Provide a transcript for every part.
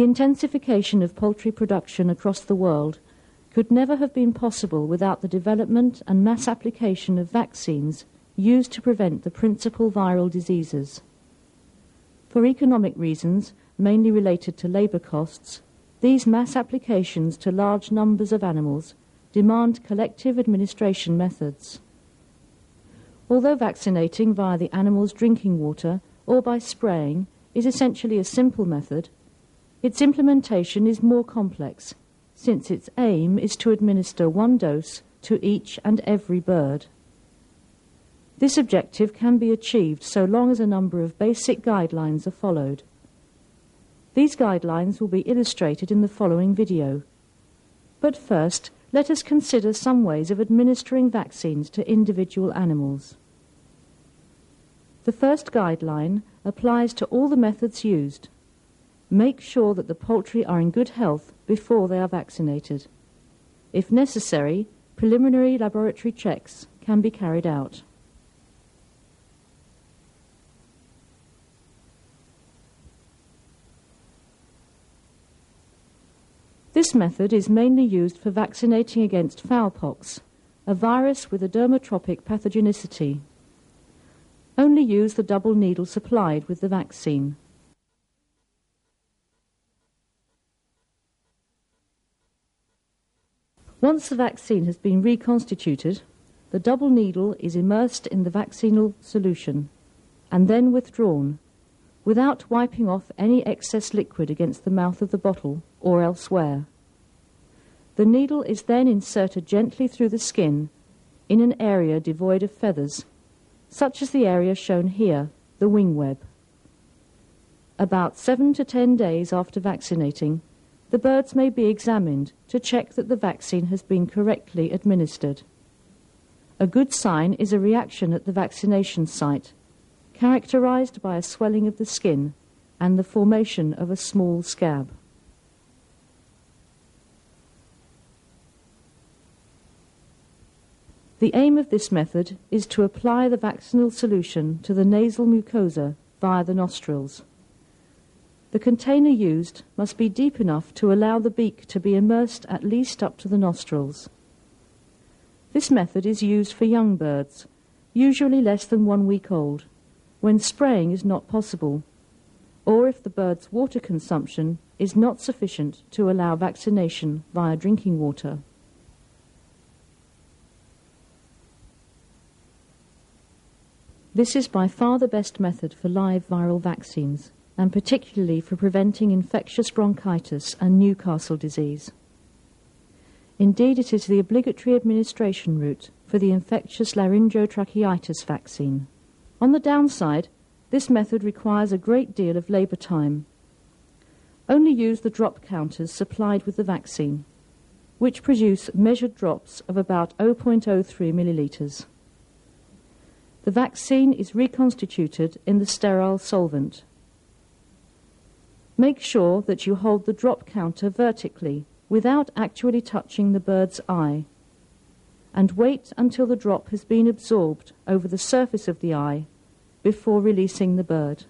The intensification of poultry production across the world could never have been possible without the development and mass application of vaccines used to prevent the principal viral diseases. For economic reasons, mainly related to labour costs, these mass applications to large numbers of animals demand collective administration methods. Although vaccinating via the animal's drinking water or by spraying is essentially a simple method, its implementation is more complex, since its aim is to administer one dose to each and every bird. This objective can be achieved so long as a number of basic guidelines are followed. These guidelines will be illustrated in the following video. But first, let us consider some ways of administering vaccines to individual animals. The first guideline applies to all the methods used. Make sure that the poultry are in good health before they are vaccinated. If necessary, preliminary laboratory checks can be carried out. This method is mainly used for vaccinating against fowlpox, a virus with a dermotropic pathogenicity. Only use the double needle supplied with the vaccine. Once the vaccine has been reconstituted, the double needle is immersed in the vaccinal solution and then withdrawn, without wiping off any excess liquid against the mouth of the bottle or elsewhere. The needle is then inserted gently through the skin in an area devoid of feathers, such as the area shown here, the wing web. About 7 to 10 days after vaccinating, the birds may be examined to check that the vaccine has been correctly administered. A good sign is a reaction at the vaccination site, characterized by a swelling of the skin and the formation of a small scab. The aim of this method is to apply the vaccinal solution to the nasal mucosa via the nostrils. The container used must be deep enough to allow the beak to be immersed at least up to the nostrils. This method is used for young birds, usually less than 1 week old, when spraying is not possible, or if the bird's water consumption is not sufficient to allow vaccination via drinking water. This is by far the best method for live viral vaccines, and particularly for preventing infectious bronchitis and Newcastle disease. Indeed, it is the obligatory administration route for the infectious laryngotracheitis vaccine. On the downside, this method requires a great deal of labour time. Only use the drop counters supplied with the vaccine, which produce measured drops of about 0.03 millilitres. The vaccine is reconstituted in the sterile solvent. Make sure that you hold the drop counter vertically without actually touching the bird's eye, and wait until the drop has been absorbed over the surface of the eye before releasing the bird.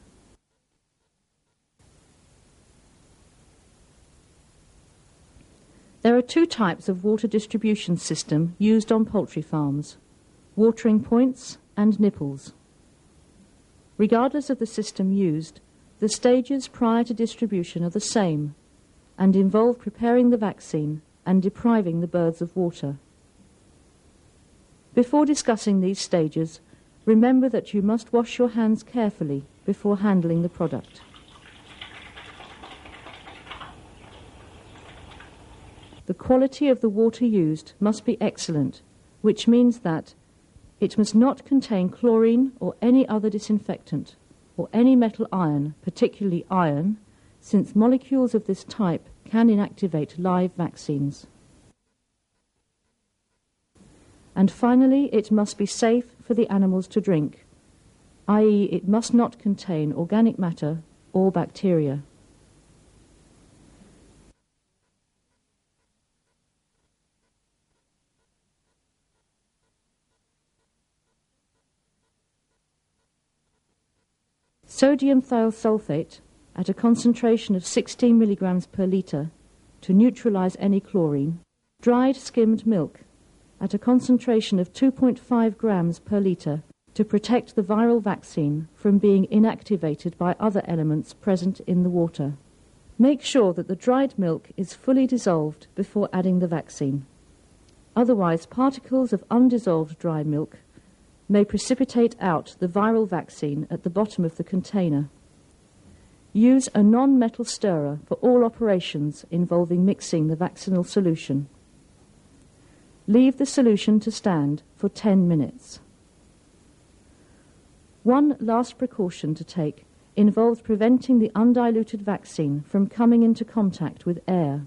There are 2 types of water distribution system used on poultry farms: watering points and nipples. Regardless of the system used, the stages prior to distribution are the same and involve preparing the vaccine and depriving the birds of water. Before discussing these stages, remember that you must wash your hands carefully before handling the product. The quality of the water used must be excellent, which means that it must not contain chlorine or any other disinfectant, or any metal ion, particularly iron, since molecules of this type can inactivate live vaccines. And finally, it must be safe for the animals to drink, i.e., it must not contain organic matter or bacteria. Sodium thiosulfate, at a concentration of 16 milligrams per litre to neutralise any chlorine, dried skimmed milk at a concentration of 2.5 grams per litre to protect the viral vaccine from being inactivated by other elements present in the water. Make sure that the dried milk is fully dissolved before adding the vaccine. Otherwise, particles of undissolved dry milk may precipitate out the viral vaccine at the bottom of the container. Use a non-metal stirrer for all operations involving mixing the vaccinal solution. Leave the solution to stand for 10 minutes. One last precaution to take involves preventing the undiluted vaccine from coming into contact with air.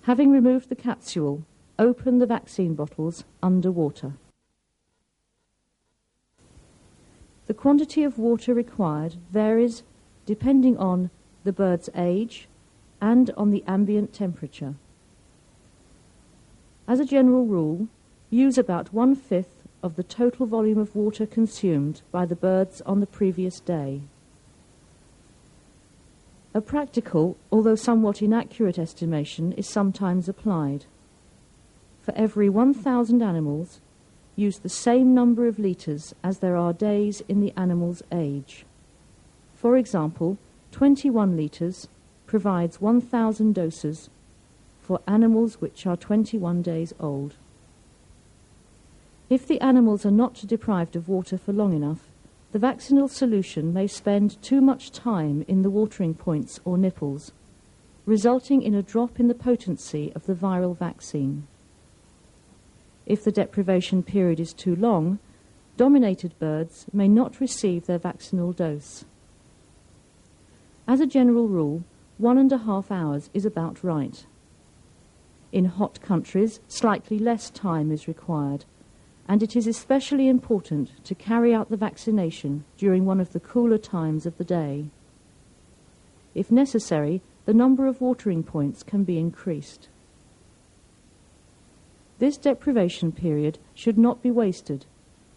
Having removed the capsule, open the vaccine bottles under water. The quantity of water required varies depending on the bird's age and on the ambient temperature. As a general rule, use about 1/5 of the total volume of water consumed by the birds on the previous day. A practical, although somewhat inaccurate estimation is sometimes applied. For every 1,000 animals, use the same number of litres as there are days in the animal's age. For example, 21 litres provides 1,000 doses for animals which are 21 days old. If the animals are not deprived of water for long enough, the vaccinal solution may spend too much time in the watering points or nipples, resulting in a drop in the potency of the viral vaccine. If the deprivation period is too long, dominated birds may not receive their vaccinal dose. As a general rule, 1.5 hours is about right. In hot countries, slightly less time is required, and it is especially important to carry out the vaccination during one of the cooler times of the day. If necessary, the number of watering points can be increased. This deprivation period should not be wasted,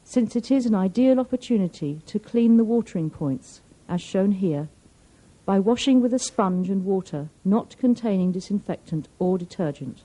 since it is an ideal opportunity to clean the watering points, as shown here, by washing with a sponge and water not containing disinfectant or detergent.